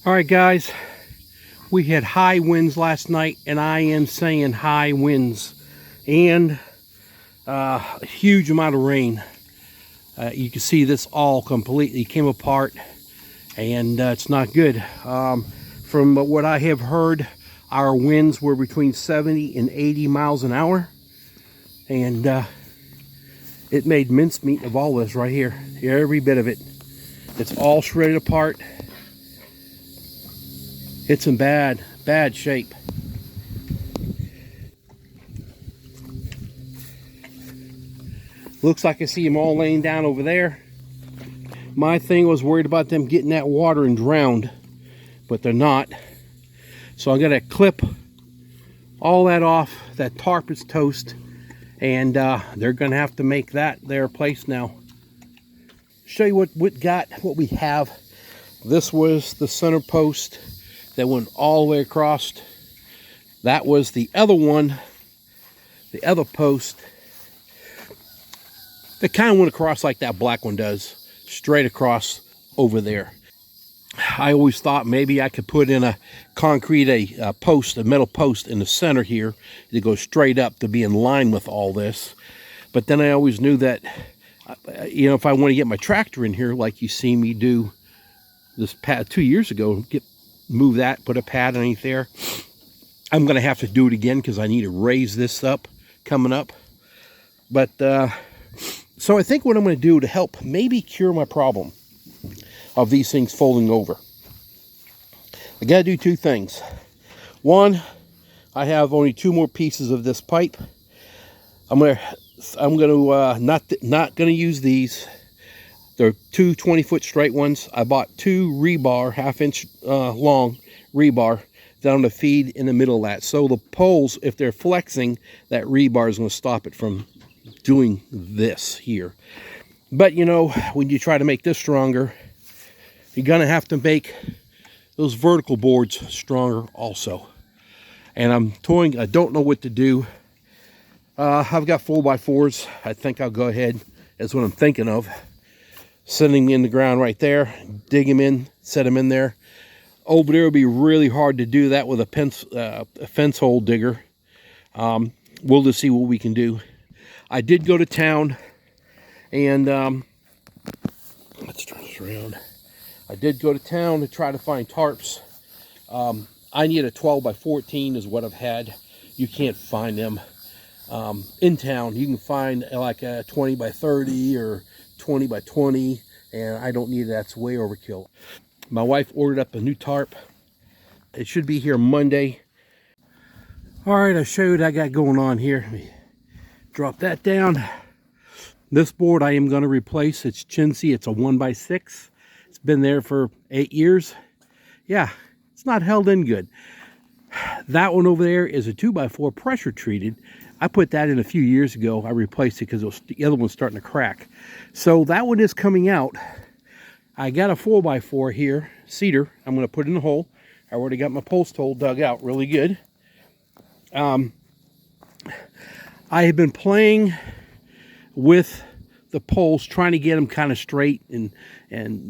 All right, guys, we had high winds last night, and I am saying high winds, and a huge amount of rain. You can see this all completely came apart, and it's not good. From what I have heard, our winds were between 70 and 80 miles an hour, and it made mincemeat of all this right here. Every bit of it. It's all shredded apart. It's in bad shape. Looks like I see them all laying down over there. My thing was worried about them getting that water and drowned, but they're not. So I'm gonna clip all that off. That tarp is toast, and they're gonna have to make that their place now. Show you what we have. This was the center post that went all the way across. That was the other one, the other post. It kind of went across like that black one does, straight across over there. I always thought maybe I could put in a concrete, a metal post in the center here to go straight up to be in line with all this. But then I always knew that, you know, if I want to get my tractor in here, like you see me do this 2 years ago, move that, put a pad underneath there, I'm going to have to do it again because I need to raise this up coming up. But so I think what I'm going to do to help maybe cure my problem of these things folding over, I got to do two things. One, I have only 2 more pieces of this pipe. I'm going to not going to use these. They're 2 20-foot straight ones. I bought 2 rebar, 1/2 inch long rebar, down to feed in the middle of that. So the poles, if they're flexing, that rebar is going to stop it from doing this here. But you know, when you try to make this stronger, you're going to have to make those vertical boards stronger also. And I'm toying, I don't know what to do. I've got 4x4s. I think I'll go ahead. That's what I'm thinking of. Setting them in the ground right there, dig them in, set them in there. Over there would be really hard to do that with a fence hole digger. We'll just see what we can do. I did go to town, and let's turn this around. I did go to town to try to find tarps. I need a 12x14 is what I've had. You can't find them in town. You can find like a 20x30 or 20x20, and I don't need that. It's way overkill. My wife ordered up a new tarp. It should be here Monday. All right, I'll show you what I got going on here. Let me drop that down. This board I am going to replace. It's chintzy. It's a 1x6. It's been there for 8 years. Yeah, it's not held in good. That one over there is a 2x4 pressure treated. I put that in a few years ago. I replaced it because the other one's starting to crack. So that one is coming out. I got a 4x4 here, cedar. I'm going to put in the hole. I already got my post hole dug out really good. I have been playing with the poles, trying to get them kind of straight and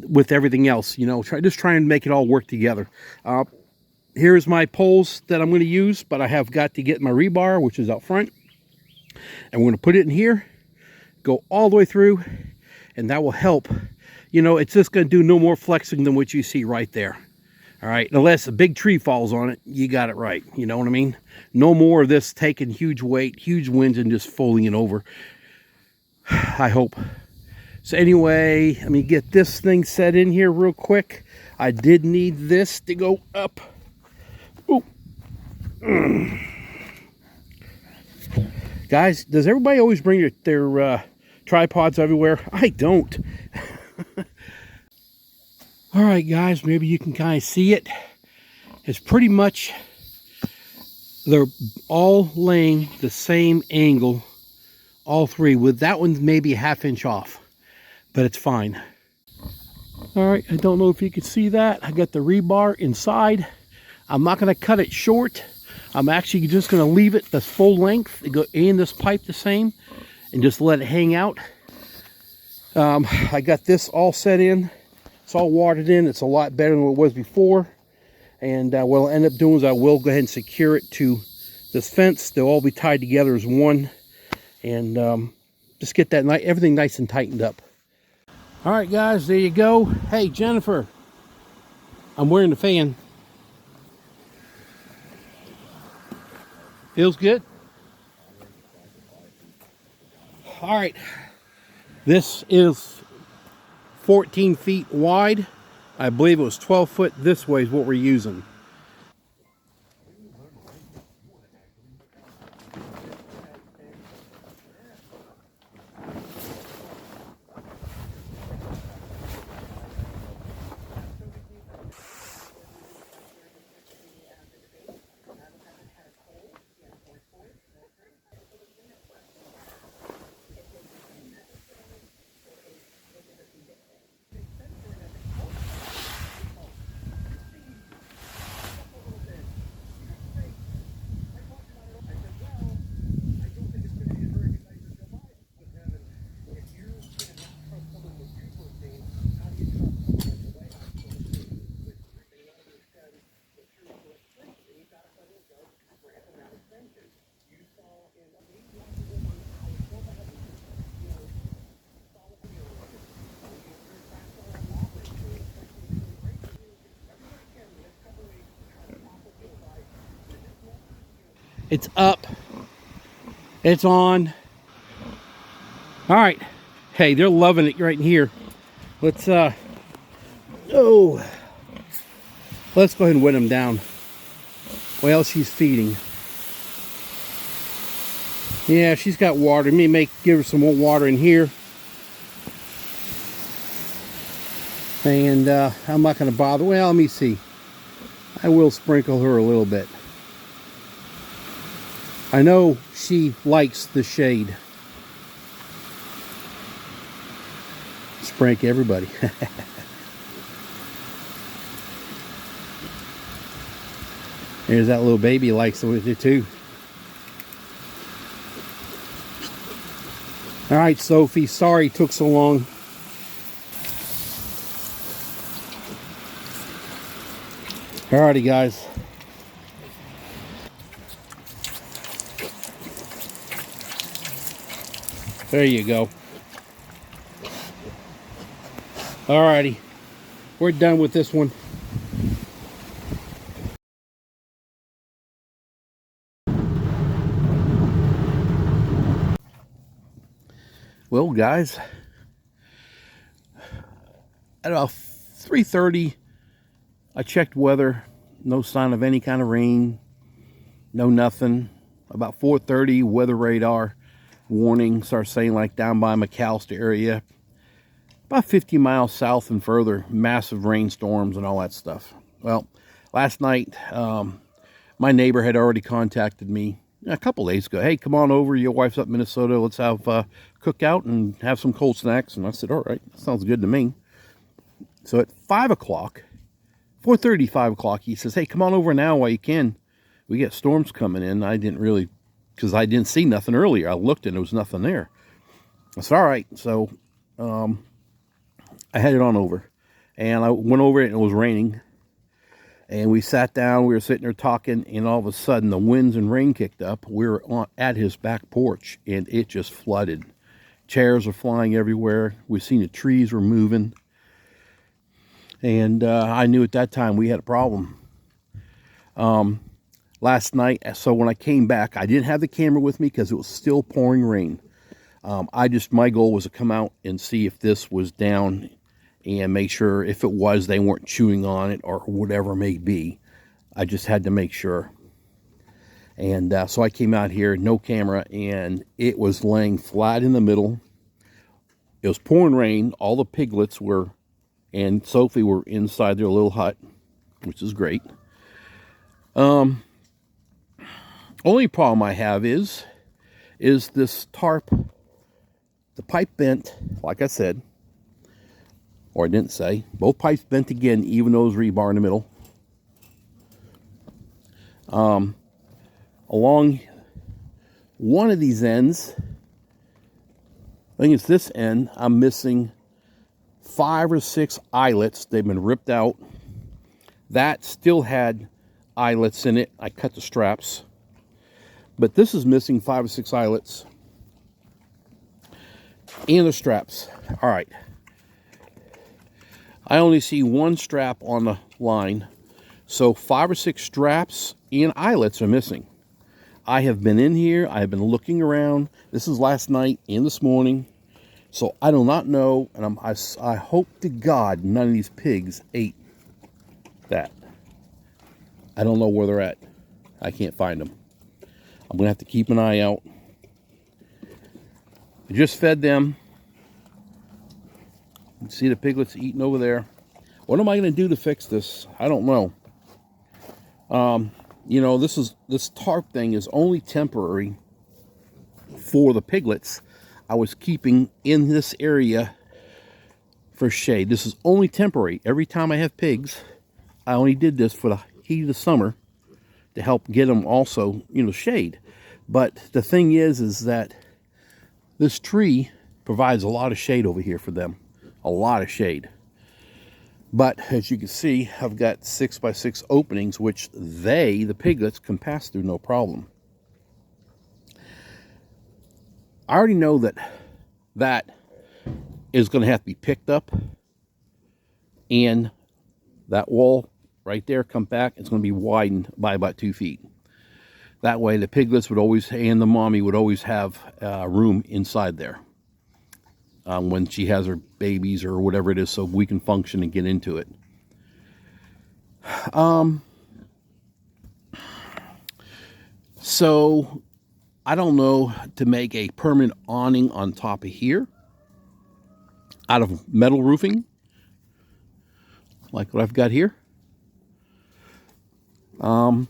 with everything else, you know, just trying to make it all work together. Here's my poles that I'm going to use, but I have got to get my rebar, which is out front. And we're going to put it in here, go all the way through, and that will help. You know, it's just going to do no more flexing than what you see right there. All right, unless a big tree falls on it, you got it right. You know what I mean? No more of this taking huge weight, huge winds, and just folding it over. I hope. So anyway, let me get this thing set in here real quick. I did need this to go up. Ooh. Guys, does everybody always bring their tripods everywhere? I don't. All right, guys, maybe you can kind of see it. It's pretty much, they're all laying the same angle, all 3, with that one maybe a 1/2 inch off, but it's fine. All right, I don't know if you can see that. I got the rebar inside. I'm not going to cut it short. I'm actually just going to leave it the full length, and this pipe the same, and just let it hang out. I got this all set in. It's all watered in. It's a lot better than what it was before. And what I'll end up doing is I will go ahead and secure it to this fence. They'll all be tied together as one, and just get that everything nice and tightened up. All right, guys, there you go. Hey, Jennifer, I'm wearing the fan. Feels good? All right, this is 14 feet wide. I believe it was 12 foot this way is what we're using. It's up. It's on. All right. Hey, they're loving it right in here. Let's let's go ahead and wet them down. Well, she's feeding. Yeah, she's got water. Let me give her some more water in here. And I'm not going to bother. Well, let me see. I will sprinkle her a little bit. I know she likes the shade. Sprinkle everybody. There's that little baby likes it with it too. All right, Sophie, sorry it took so long. Alrighty, guys. There you go. Alrighty, we're done with this one. Well, guys, at about 3:30, I checked weather. No sign of any kind of rain. No nothing. About 4:30, weather radar warning starts saying, like, down by McAllister area, about 50 miles south and further, massive rainstorms and all that stuff. Well, last night, my neighbor had already contacted me a couple days ago. Hey, come on over. Your wife's up in Minnesota. Let's have cookout and have some cold snacks. And I said, all right, sounds good to me. So at 5 o'clock, 4:30, 5 o'clock, he says, hey, come on over now while you can. We get storms coming in. I didn't really, because I didn't see nothing earlier. I looked and there was nothing there. I said, all right. So I headed on over. And I went over it and it was raining. And we sat down, we were sitting there talking, and all of a sudden the winds and rain kicked up. We were at his back porch, and it just flooded. Chairs are flying everywhere. We seen the trees were moving. And I knew at that time we had a problem. Last night, so when I came back, I didn't have the camera with me because it was still pouring rain. My goal was to come out and see if this was down and make sure if it was, they weren't chewing on it or whatever it may be. I just had to make sure. And so I came out here, no camera, and it was laying flat in the middle. It was pouring rain. All the piglets and Sophie were inside their little hut, which is great. Only problem I have is this tarp, the pipe bent, like I said, or I didn't say. Both pipes bent again, even though it was rebar in the middle. Along one of these ends, I think it's this end, I'm missing 5 or 6 eyelets. They've been ripped out. That still had eyelets in it. I cut the straps. But this is missing 5 or 6 eyelets. And the straps. All right. I only see 1 strap on the line. So 5 or 6 straps and eyelets are missing. I have been in here. I have been looking around. This is last night and this morning. So I do not know. And I hope to God none of these pigs ate that. I don't know where they're at. I can't find them. I'm going to have to keep an eye out. I just fed them. You can see the piglets eating over there. What am I going to do to fix this? I don't know. You know, this tarp thing is only temporary for the piglets I was keeping in this area for shade. This is only temporary. Every time I have pigs, I only did this for the heat of the summer to help get them also, you know, shade. But the thing is that this tree provides a lot of shade over here for them. A lot of shade. But as you can see, I've got 6x6 openings, which the piglets, can pass through no problem. I already know that is going to have to be picked up, and that wall right there come back. It's going to be widened by about 2 feet. That way the piglets would always, and the mommy would always have room inside there when she has her babies or whatever it is, so we can function and get into it. So I don't know, to make a permanent awning on top of here out of metal roofing like what I've got here. You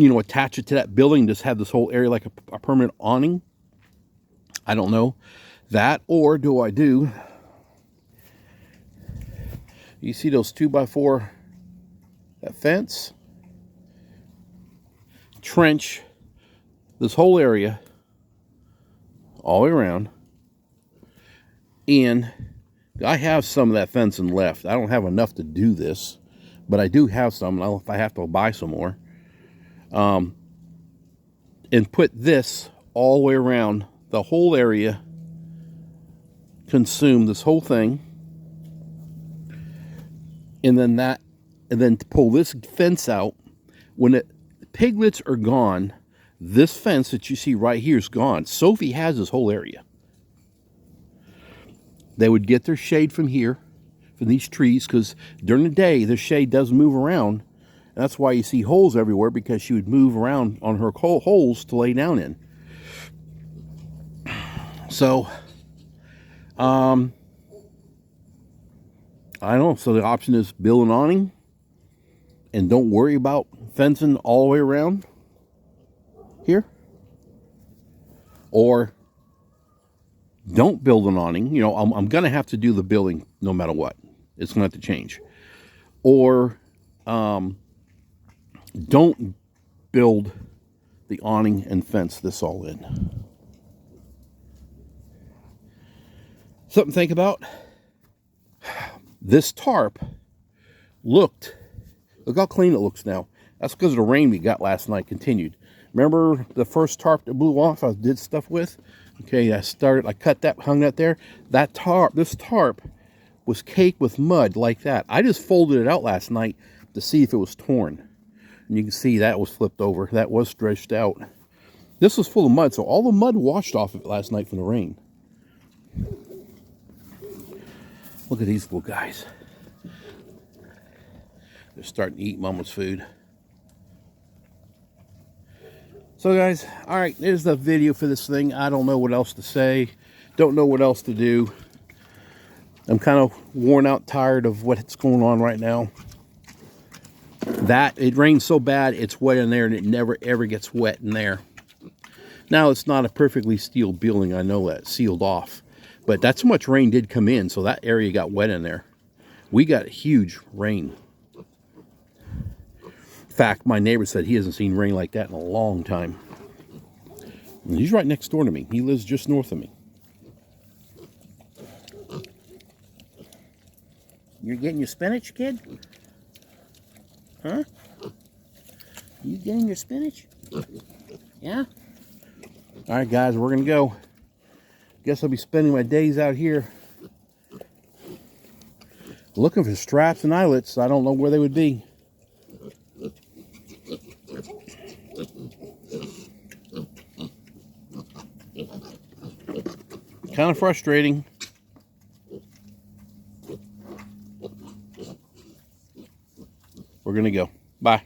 know, attach it to that building, just have this whole area like a permanent awning. I don't know that, or do I do, you see those 2x4, that fence, trench this whole area all the way around, and I have some of that fencing left. I don't have enough to do this, but I do have some. If I have to buy some more, and put this all the way around the whole area, consume this whole thing, and then pull this fence out. When the piglets are gone, this fence that you see right here is gone. Sophie has this whole area. They would get their shade from here, from these trees, because during the day the shade does move around. And that's why you see holes everywhere, because she would move around on her holes to lay down in. So, I don't know. So the option is build an awning and don't worry about fencing all the way around here, or don't build an awning. You know, I'm going to have to do the building no matter what. It's going to have to change. Or don't build the awning and fence this all in. Something to think about. This tarp look how clean it looks now. That's because of the rain we got last night continued. Remember the first tarp that blew off I did stuff with? Okay, I cut that, hung that there. This tarp was caked with mud like that. I just folded it out last night to see if it was torn. And you can see that was flipped over. That was stretched out. This was full of mud, so all the mud washed off of it last night from the rain. Look at these little guys. They're starting to eat Mama's food. So guys, all right, there's the video for this thing. I don't know what else to say. Don't know what else to do. I'm kind of worn out, tired of what's going on right now. It rains so bad, it's wet in there, and it never ever gets wet in there. Now, it's not a perfectly sealed building, I know that, sealed off. But that's how much rain did come in, so that area got wet in there. We got huge rain. In fact, my neighbor said he hasn't seen rain like that in a long time. And he's right next door to me. He lives just north of me. You're getting your spinach, kid? Huh? You getting your spinach? Yeah? Alright guys, we're gonna go. Guess I'll be spending my days out here looking for straps and eyelets. I don't know where they would be. Kind of frustrating. We're gonna go. Bye.